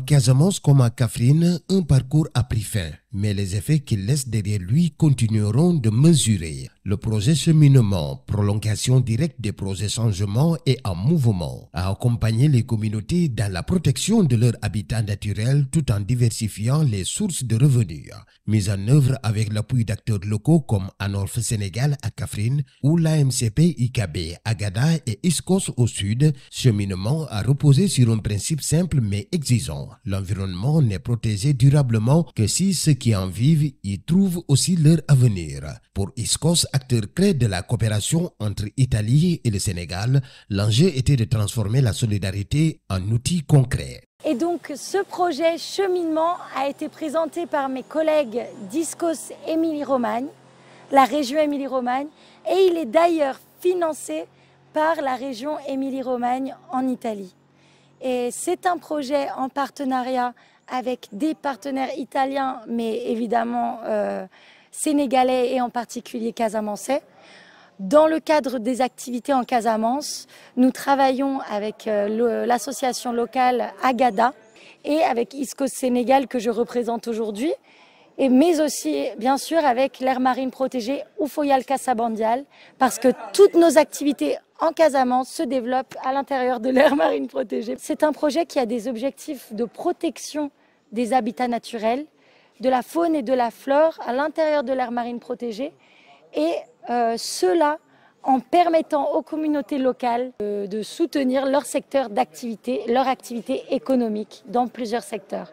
Casamance comme à Kaffrine, un parcours a pris fin, mais les effets qu'il laisse derrière lui continueront de mesurer. Le projet cheminement, prolongation directe des projets changement et en mouvement, a accompagné les communautés dans la protection de leur habitat naturel tout en diversifiant les sources de revenus. Mise en œuvre avec l'appui d'acteurs locaux comme Anorf Sénégal à Kaffrine ou l'AMCP IKB à Gada et ISCOS au sud, cheminement a reposé sur un principe simple mais exigeant. L'environnement n'est protégé durablement que si ceux qui en vivent y trouvent aussi leur avenir. Pour ISCOS, acteur clé de la coopération entre Italie et le Sénégal, l'enjeu était de transformer la solidarité en outil concret. Et donc ce projet cheminement a été présenté par mes collègues d'ISCOS Émilie-Romagne, la région Émilie-Romagne, et il est d'ailleurs financé par la région Émilie-Romagne en Italie. Et c'est un projet en partenariat avec des partenaires italiens, mais évidemment sénégalais et en particulier casamançais. Dans le cadre des activités en Casamance, nous travaillons avec l'association locale Agada et avec ISCOS Sénégal que je représente aujourd'hui, mais aussi bien sûr avec l'aire marine protégée Oufoyal Kassabandial, parce que toutes nos activités en Casamance se développent à l'intérieur de l'aire marine protégée. C'est un projet qui a des objectifs de protection des habitats naturels, de la faune et de la flore à l'intérieur de l'aire marine protégée, et cela en permettant aux communautés locales de soutenir leur secteur d'activité, leur activité économique dans plusieurs secteurs.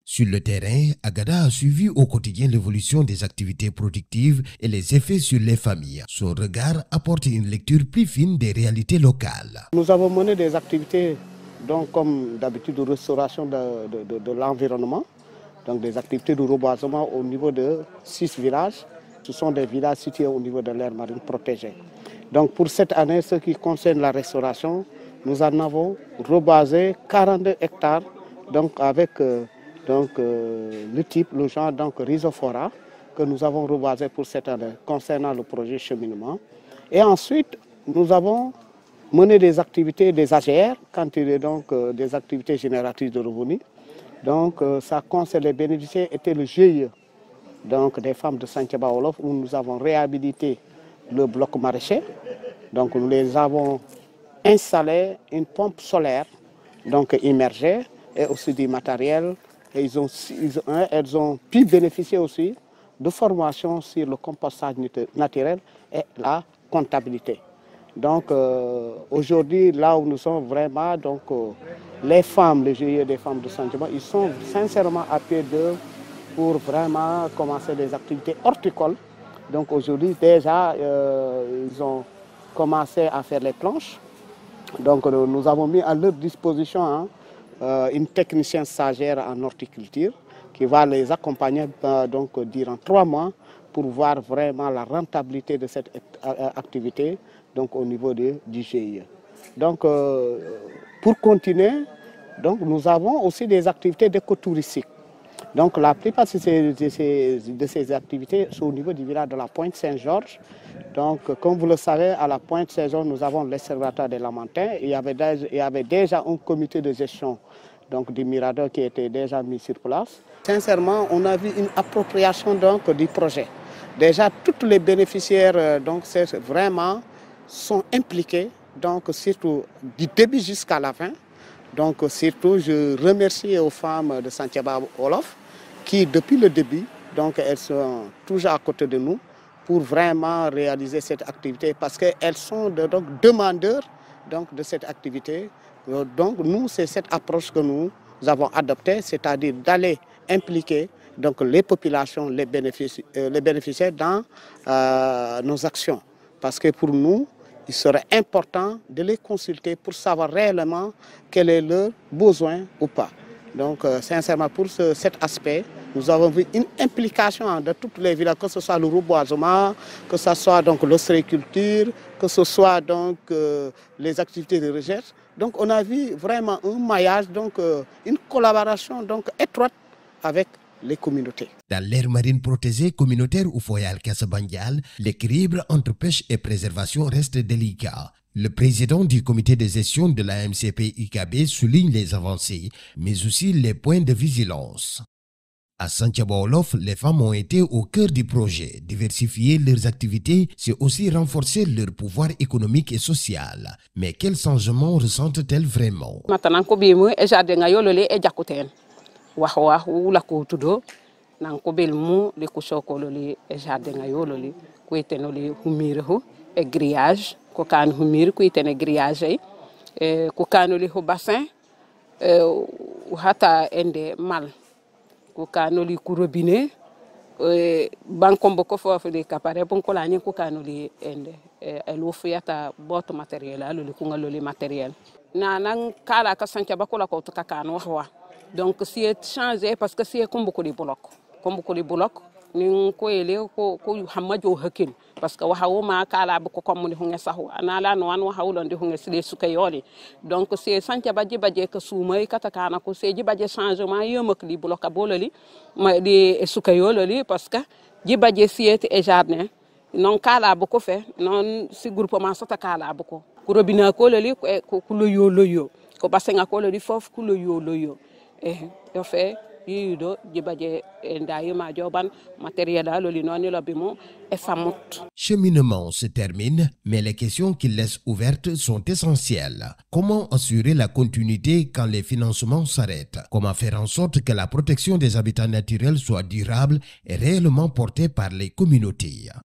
Sur le terrain, Agada a suivi au quotidien l'évolution des activités productives et les effets sur les familles. Son regard apporte une lecture plus fine des réalités locales. Nous avons mené des activités, donc, comme d'habitude, de restauration de l'environnement, donc des activités de reboisement au niveau de 6 villages. Ce sont des villages situés au niveau de l'aire marine protégée. Donc pour cette année, ce qui concerne la restauration, nous en avons reboisé 42 hectares, donc avec le genre donc Rhizophora que nous avons reboisé pour cette année concernant le projet cheminement. Et ensuite, nous avons mené des activités des AGR, quand il est donc des activités génératrices de revenus. Donc ça concerne les bénéficiaires, était le GIE, donc des femmes de Santhiaba Wolof, où nous avons réhabilité le bloc maraîcher. Donc nous les avons installé une pompe solaire, donc immergée, et aussi du matériel. Et elles ont pu bénéficier aussi de formations sur le compostage naturel et la comptabilité. Donc aujourd'hui, là où nous sommes vraiment, donc, les femmes, les GIE des femmes de Santhiaba, ils sont sincèrement à pied d'œuvre pour vraiment commencer des activités horticoles. Donc aujourd'hui déjà, ils ont commencé à faire les planches. Donc nous avons mis à leur disposition une technicienne stagiaire en horticulture qui va les accompagner donc, durant 3 mois pour voir vraiment la rentabilité de cette activité donc, au niveau du GIE. Donc pour continuer, donc, nous avons aussi des activités d'écotouristique. Donc la plupart de ces activités sont au niveau du village de la Pointe-Saint-Georges. Donc comme vous le savez, à la Pointe-Saint-Georges, nous avons l'Observatoire des Lamantins. Il y avait déjà un comité de gestion donc, du Mirador qui était déjà mis sur place. Sincèrement, on a vu une appropriation donc, du projet. Déjà, tous les bénéficiaires donc, vraiment sont impliqués, donc, surtout du début jusqu'à la fin. Donc surtout, je remercie aux femmes de Santhiaba Wolof qui, depuis le début, donc, elles sont toujours à côté de nous pour vraiment réaliser cette activité parce qu'elles sont donc, demandeurs donc, de cette activité. Donc nous, c'est cette approche que nous avons adoptée, c'est-à-dire d'aller impliquer donc, les populations, les bénéficiaires dans nos actions. Parce que pour nous, il serait important de les consulter pour savoir réellement quel est leur besoin ou pas. Donc, sincèrement, pour cet aspect, nous avons vu une implication de toutes les villages, que ce soit le reboisement, que ce soit l'ostréiculture, que ce soit donc, les activités de recherche. Donc, on a vu vraiment un maillage, donc, une collaboration donc, étroite avec les communautés. Dans l'aire marine protégée communautaire Oufoyal Kassabandial, l'équilibre entre pêche et préservation reste délicat. Le président du comité de gestion de la MCP-IKB souligne les avancées, mais aussi les points de vigilance. À Santhiaba Wolof, les femmes ont été au cœur du projet. Diversifier leurs activités, c'est aussi renforcer leur pouvoir économique et social. Mais quels changements ressentent-elles vraiment? Maintenant, ko bimu e jardin ngayolole e jakuten. Wax la ko tudo nan ko belmu le ko sokolole e jardin ngayolole ko etenole humiro e grillage ko kan humir ko etene grillage ko kanole ho bassin hata ende mal ko kanoli ku robinet bankombo ko fofu de capare pon ko lañi ko kanoli ende elo fiyata boto matériel aloli ko ngaloli matériel nanan kala ka Santhiaba ko la ko to kakano wax donc c'est changé parce que c'est comme beaucoup de blocs ni ko ele ko hamajo hakin parce que wahawo ma kala bu ko comme ni hunga sahu anala no wan wahawlo ndi hunga sile sukayoli donc c'est Santhiaba jibaje ka soumay katakana ko c'est jibaje changement yemak li bloc bololi ma di sukayoli parce que jibaje siete e jardin non kala bu ko fe non si groupement sota kala bu ko robina ko loli ko loyo ko basenga ko loli fof ko loyo yo fait yido jibaje ndayima joban matériel loli noni lobimo e famut. Cheminement se termine, mais les questions qu'il laisse ouvertes sont essentielles. Comment assurer la continuité quand les financements s'arrêtent? Comment faire en sorte que la protection des habitats naturels soit durable et réellement portée par les communautés?